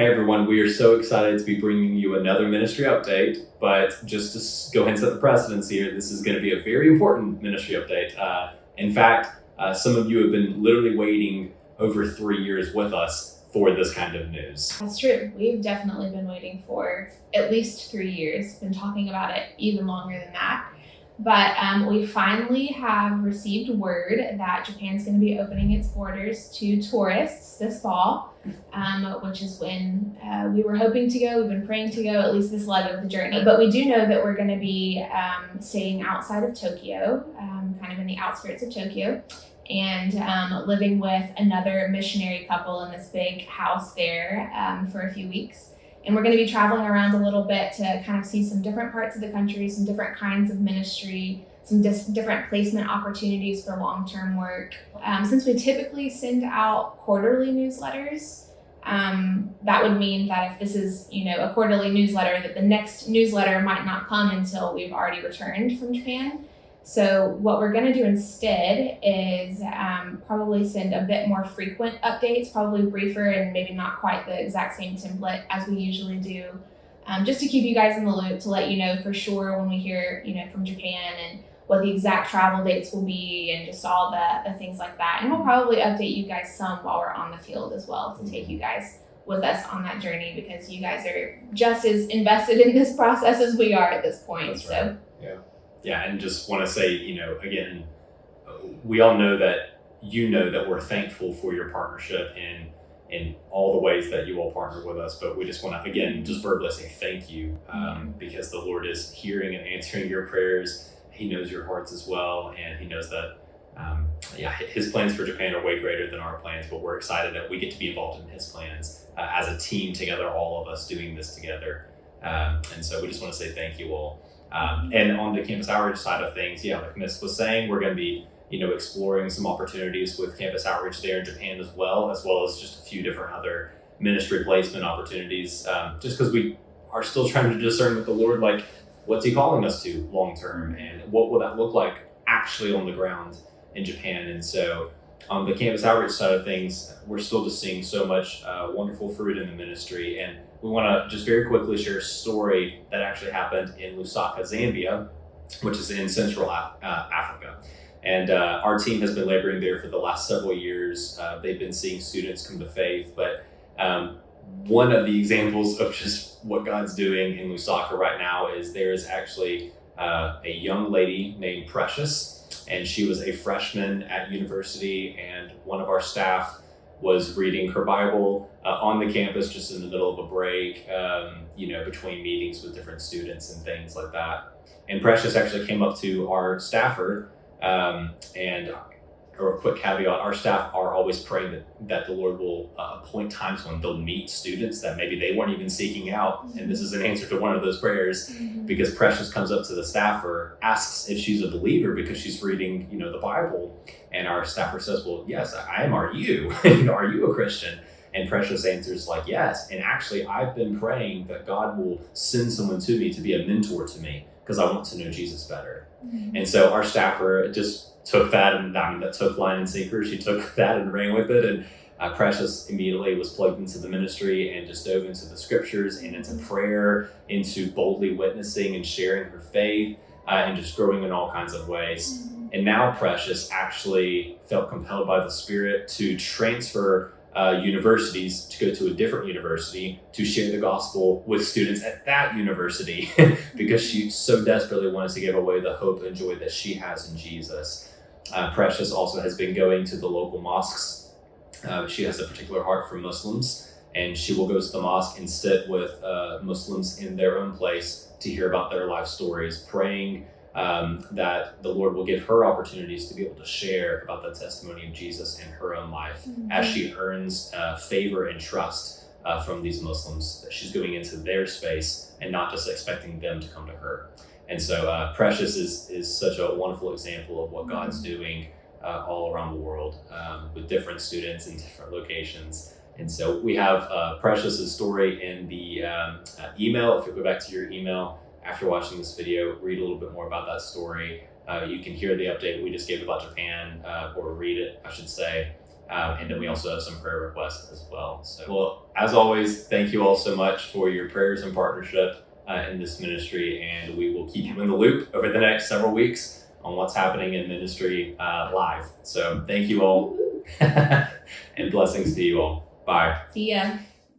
Hey everyone, we are so excited to be bringing you another ministry update, but just to go ahead and set the precedence here, this is going to be a very important ministry update. In fact, some of you have been literally waiting over 3 years with us for this kind of news. That's true. We've definitely been waiting for at least 3 years, been talking about it even longer than that. But we finally have received word that Japan's going to be opening its borders to tourists this fall, which is when we were hoping to go. We've been praying to go, at least this leg of the journey. But we do know that we're going to be staying outside of Tokyo, kind of in the outskirts of Tokyo, and living with another missionary couple in this big house there for a few weeks. And we're going to be traveling around a little bit to kind of see some different parts of the country, some different kinds of ministry, some different placement opportunities for long-term work. Since we typically send out quarterly newsletters, that would mean that if this is, a quarterly newsletter, that the next newsletter might not come until we've already returned from Japan. So what we're going to do instead is probably send a bit more frequent updates, probably briefer and maybe not quite the exact same template as we usually do, just to keep you guys in the loop, to let you know for sure when we hear, from Japan and what the exact travel dates will be and just all the things like that. And we'll probably update you guys some while we're on the field as well to take you guys with us on that journey, because you guys are just as invested in this process as we are at this point. That's right. Yeah, and just want to say, again, we all know that that we're thankful for your partnership in all the ways that you all partner with us, but we just want to, again, just verbally say thank you, because the Lord is hearing and answering your prayers. He knows your hearts as well, and He knows that, His plans for Japan are way greater than our plans, but we're excited that we get to be involved in His plans as a team together, all of us doing this together. And so we just want to say thank you all. And on the campus outreach side of things, like Miss was saying, we're going to be, exploring some opportunities with campus outreach there in Japan as well as just a few different other ministry placement opportunities, just because we are still trying to discern with the Lord, like, what's He calling us to long term, and what will that look like actually on the ground in Japan. And so on the campus outreach side of things, we're still just seeing so much wonderful fruit in the ministry. And we want to just very quickly share a story that actually happened in Lusaka, Zambia, which is in Central Africa. And our team has been laboring there for the last several years. They've been seeing students come to faith. But one of the examples of just what God's doing in Lusaka right now is there is actually a young lady named Precious, and she was a freshman at university, and one of our staff was reading her Bible on the campus just in the middle of a break, between meetings with different students and things like that. And Precious actually came up to our staffer, or a quick caveat, our staff are always praying that the Lord will appoint times when they'll meet students that maybe they weren't even seeking out. And this is an answer to one of those prayers, because Precious comes up to the staffer, asks if she's a believer because she's reading, the Bible. And our staffer says, well, yes, I am. Are you? Are you a Christian? And Precious answers like, yes. And actually, I've been praying that God will send someone to me to be a mentor to me, because I want to know Jesus better. And so our staffer just took that, and that took line and sinker. She took that and ran with it. And Precious immediately was plugged into the ministry and just dove into the scriptures and into prayer, into boldly witnessing and sharing her faith, and just growing in all kinds of ways. And now Precious actually felt compelled by the Spirit to transfer universities, to go to a different university to share the gospel with students at that university because she so desperately wanted to give away the hope and joy that she has in Jesus. Precious also has been going to the local mosques. She has a particular heart for Muslims, and she will go to the mosque and sit with Muslims in their own place to hear about their life stories, praying that the Lord will give her opportunities to be able to share about the testimony of Jesus in her own life as she earns favor and trust from these Muslims, that she's going into their space and not just expecting them to come to her. And so Precious is such a wonderful example of what God's doing all around the world with different students in different locations. And so we have Precious's story in the email. If you go back to your email after watching this video, read a little bit more about that story. You can hear the update we just gave about Japan, or read it, I should say. And then we also have some prayer requests as well. So, well, as always, thank you all so much for your prayers and partnership in this ministry. And we will keep you in the loop over the next several weeks on what's happening in ministry live. So thank you all and blessings to you all. Bye. See ya.